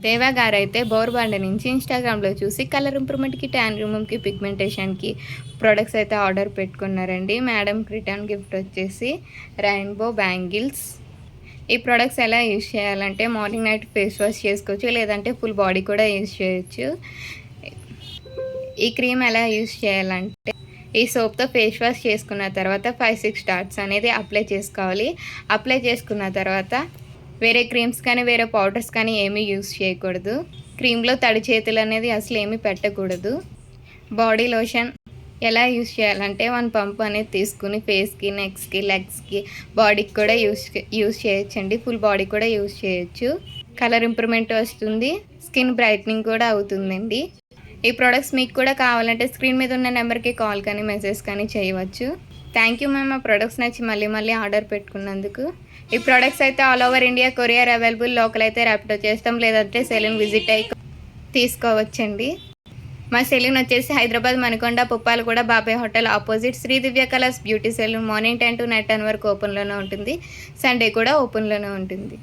దేవా గారైతే బోర్బండ నుంచి ఇన్‌స్టాగ్రామ్‌లో చూసి కలర్ ఇంప్రూవ్‌మెంట్‌కి, ట్యాన్ రిమూవ్‌కి, పిగ్మెంటేషన్‌కి ప్రొడక్ట్స్ అయితే ఆర్డర్ పెట్టుకున్నారండి. మేడంకి రిటర్న్ గిఫ్ట్ వచ్చేసి రెయిన్బో బ్యాంగిల్స్. ఈ ప్రొడక్ట్స్ ఎలా యూజ్ చేయాలంటే మార్నింగ్, నైట్ ఫేస్ వాష్ చేసుకోవచ్చు. లేదంటే ఫుల్ బాడీ కూడా యూజ్ చేయొచ్చు. ఈ క్రీమ్ ఎలా యూజ్ చేయాలంటే ఈ సోప్‌తో ఫేస్ వాష్ చేసుకున్న తర్వాత 5, 6 డాట్స్ అనేది అప్లై చేసుకోవాలి. అప్లై చేసుకున్న తర్వాత వేరే క్రీమ్స్ కానీ, వేరే పౌడర్స్ కానీ ఏమీ యూజ్ చేయకూడదు. క్రీమ్‌లో తడి చేతులు అనేది అసలు ఏమీ పెట్టకూడదు. బాడీ లోషన్ ఎలా యూజ్ చేయాలంటే 1 పంప్ అనేది తీసుకుని ఫేస్‌కి, నెక్స్‌కి, లెగ్స్‌కి, బాడీకి కూడా యూజ్ చేయొచ్చండి. ఫుల్ బాడీ కూడా యూజ్ చేయొచ్చు. కలర్ ఇంప్రూవ్‌మెంట్ వస్తుంది. స్కిన్ బ్రైట్నింగ్ కూడా అవుతుందండి. ఈ ప్రొడక్ట్స్ మీకు కూడా కావాలంటే స్క్రీన్ మీద ఉన్న నెంబర్కి కాల్ కానీ, మెసేజ్ కానీ చేయవచ్చు. Thank you ma'am. మా ప్రొడక్ట్స్ నచ్చి మళ్ళీ ఆర్డర్ పెట్టుకున్నందుకు. ఈ ప్రొడక్ట్స్ అయితే all over India courier available. Local అయితే ర్యాపిడో చేస్తాం, లేదంటే సెలూన్ విజిట్ అయ్యి తీసుకోవచ్చండి. మా సెలూన్ వచ్చేసి Hyderabad Manikonda Puppalaguda Babai hotel opposite Sri Divya colours beauty salon. Morning 10 to night 10 వరకు ఓపెన్లోనే ఉంటుంది. సండే కూడా ఓపెన్లోనే ఉంటుంది.